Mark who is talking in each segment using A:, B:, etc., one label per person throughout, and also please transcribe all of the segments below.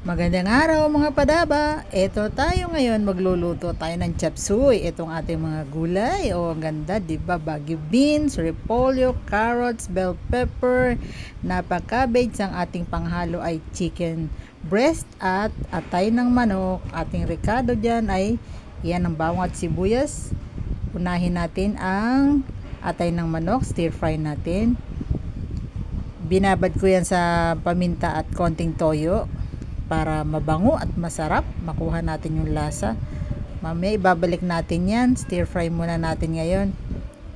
A: Magandang araw mga padaba. Ito tayo ngayon, magluluto tayo ng chop suey. Itong ating mga gulay. O, ang ganda, diba? Baguio beans, repolyo, carrots, bell pepper, napa cabbage. Ang ating panghalo ay chicken breast at atay ng manok. Ating rekado dyan ay yan ang bawang at sibuyas. Unahin natin ang atay ng manok, stir fry natin. Binabad ko yan sa paminta at konting toyo para mabango at masarap, makuha natin yung lasa. Mamaya ibabalik natin yan, stir fry muna natin ngayon.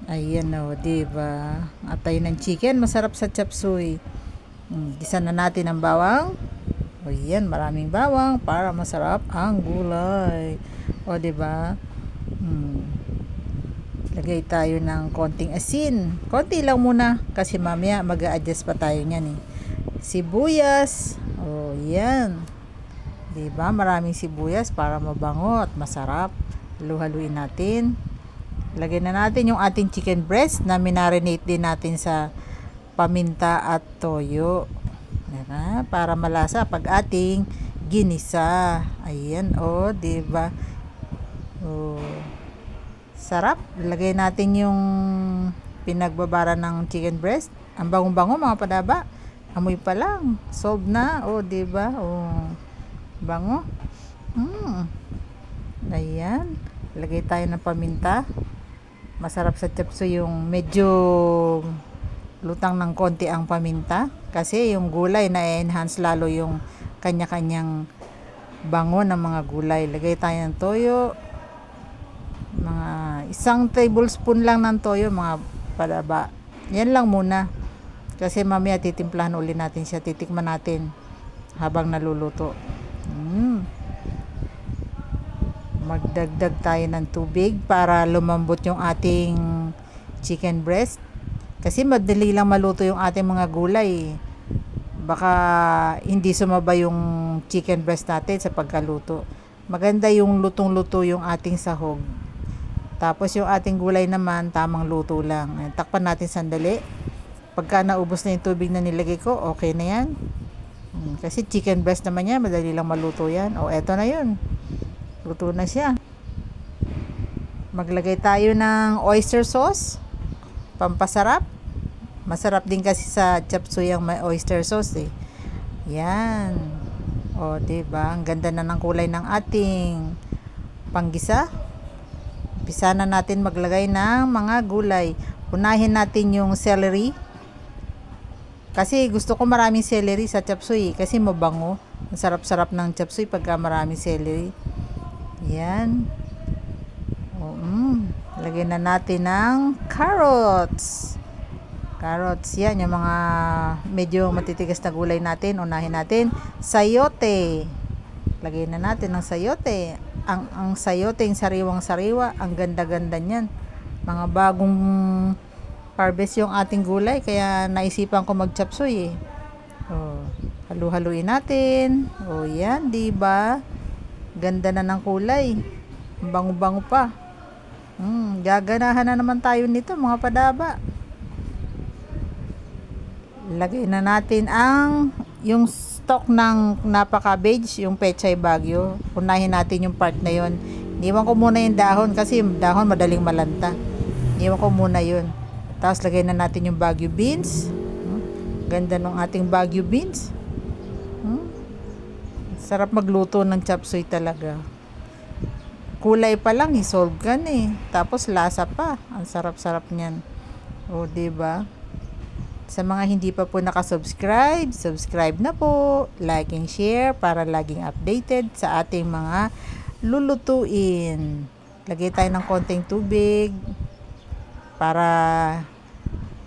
A: Ayan o, diba? Atay ng chicken, masarap sa chop suey. Gisa na natin ang bawang. O yan, maraming bawang para masarap ang gulay. O diba? Lagay tayo ng konting asin. Konti lang muna kasi mamaya mag-a-adjust pa tayo niyan eh. Sibuyas. Oh, yan. 'Di ba? Maraming sibuyas para mabango at masarap. Halu-haluin natin. Lagyan na natin yung ating chicken breast na minarinate din natin sa paminta at toyo. Yan, para malasa pag ating ginisa. Ayan, oh, 'di ba? Oh. Sarap. Lagay natin yung pinagbabara ng chicken breast. Ang bango-bango mga padaba. Amoy pa lang. Solve na. O, diba? O, bango. Ayan. Lagay tayo ng paminta. Masarap sa chop suey yung medyo lutang ng konti ang paminta. Kasi yung gulay na-enhance lalo yung kanya-kanyang bango ng mga gulay. Lagay tayo ng toyo. Mga 1 tablespoon lang ng toyo mga padaba. Yan lang muna. Kasi mamaya titimplahan ulit natin siya. Titikman natin habang naluluto. Magdagdag tayo ng tubig para lumambot yung ating chicken breast. Kasi madali lang maluto yung ating mga gulay. Baka hindi sumaba yung chicken breast natin sa pagkaluto. Maganda yung lutong-luto yung ating sahog. Tapos yung ating gulay naman, tamang luto lang. Takpan natin sandali. Pagka naubos na yung tubig na nilagay ko, okay na yan. Kasi chicken breast naman yan, madali lang maluto yan. O, eto na yun. Luto na siya. Maglagay tayo ng oyster sauce. Pampasarap. Masarap din kasi sa chop suey ang may oyster sauce eh. Yan. O, diba? Ang ganda na ng kulay ng ating panggisa. Umpisa na natin maglagay ng mga gulay. Unahin natin yung celery. Kasi gusto ko maraming celery sa chop suey kasi mabango. Ang sarap-sarap ng chop suey pagka maraming celery. Yan. Lagyan na natin ng carrots. Carrots, yan yung mga medyo matitigas na gulay natin. Unahin natin sayote. Lagyan na natin ng sayote. Ang sayote, yung sariwang-sariwa, ang ganda-ganda niyan. Mga bagong harvest yung ating gulay, kaya naisipan ko mag-chop suey eh. Oh, halu-haluin natin. Oh, yan, 'di ba? Ganda na ng kulay. Bango-bango pa. Gaganahan na naman tayo nito, mga padaba. Lagay na natin yung stock ng napa cabbage, yung pechay Baguio. Unahin natin yung part na yon. Iniwan ko muna yung dahon kasi yung dahon madaling malanta. Iniwan ko muna yun. Tapos lagay na natin yung Baguio beans. Ganda ng ating Baguio beans. Sarap magluto ng chop suey talaga. Kulay pa lang, isolve ka na eh. Tapos lasa pa. Ang sarap-sarap niyan. O, diba? Sa mga hindi pa po nakasubscribe, subscribe na po, like and share para laging updated sa ating mga lulutuin. Lagay tayo ng konting tubig para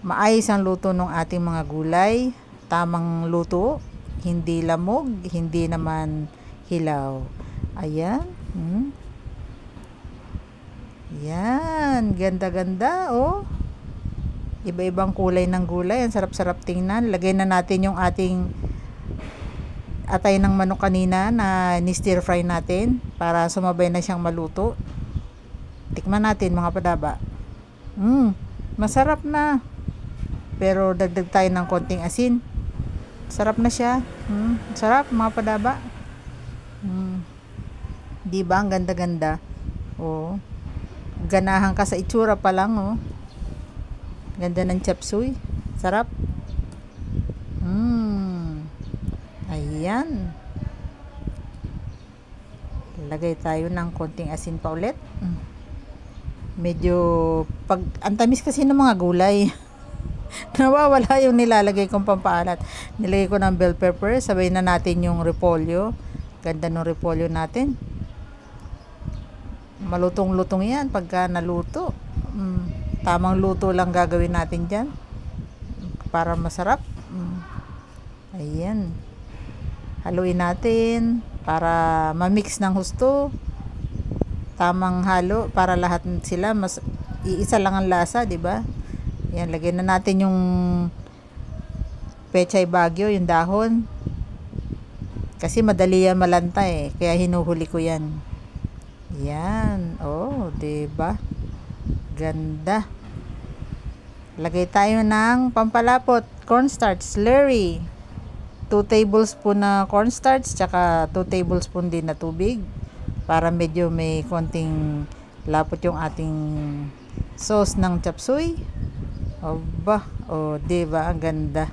A: maayos ang luto ng ating mga gulay. Tamang luto, hindi lamog, hindi naman hilaw. Ayan. Yan, ganda-ganda oh. Iba-ibang kulay ng gulay. Ang sarap-sarap tingnan. Lagay na natin yung ating atay ng manok kanina na ni-stir fry natin para sumabay na siyang maluto. Tikman natin mga padaba. Masarap na. Pero dagdag tayo ng konting asin. Sarap na siya. Sarap mga padaba. Mm. Di ba? Ang ganda-ganda. Oh. Ganahan ka sa itsura pa lang, oh. Ganda ng chop suey. Sarap. Ayan. Lagay tayo ng konting asin pa ulit. Medyo ang tamis kasi ng mga gulay. Nawawala yung nilalagay kong pampaalat. Nilagay ko ng bell pepper. Sabay na natin yung repolyo. Ganda ng repolyo natin. Malutong-lutong yan pagka naluto. Tamang luto lang gagawin natin dyan para masarap. Ayan, haluin natin para ma-mix ng husto. Tamang halo para lahat sila mas iisa lang ang lasa, di ba? Yan, lagyan na natin yung pechay bagyo, yung dahon, kasi madali yan malanta kaya hinuhuli ko yan. Yan, oh, di ba? Ganda. Lagay tayo ng pampalapot, cornstarch, slurry. 2 tablespoon na cornstarch, tsaka 2 tablespoon din na tubig para medyo may konting lapot yung ating sauce ng chop suey. O ba? O, diba? Ang ganda.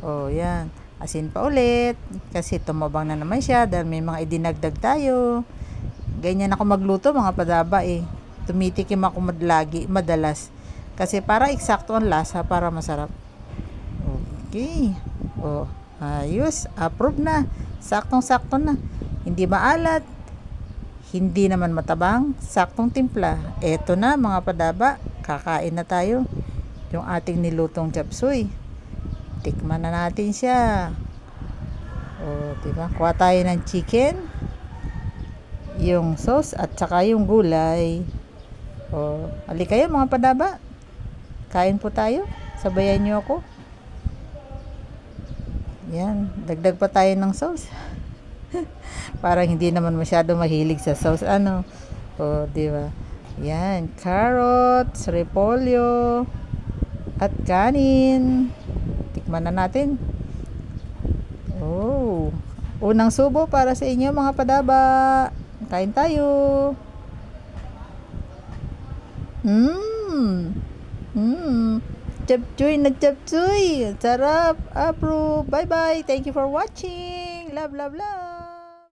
A: O, yan. Asin pa ulit kasi tumabang na naman siya dahil may mga idinagdag tayo. Ganyan ako magluto, mga padaba Tumitikim ako madalas. Kasi para eksakto ang lasa para masarap. Okay. O, ayos. Approve na. Saktong-sakto na. Hindi maalat. Hindi naman matabang. Saktong timpla. Eto na, mga padaba. Kakain na tayo. Yung ating nilutong chop suey. Tikman na natin siya. O, diba? Kuha tayo ng chicken, yung sauce, at saka yung gulay. O, hali kayo, mga padaba. Kain po tayo. Sabayan nyo ako. Yan. Dagdag pa tayo ng sauce. Parang hindi naman masyado mahilig sa sauce. Ano? O, diba? Yan. Carrots, repolyo, at kanin. Tikman na natin. Oh. Unang subo para sa inyo, mga padaba. Kain tayo. Chapchuy na chapchuy. Sarap. Approve. Bye bye. Thank you for watching. Love, love, love.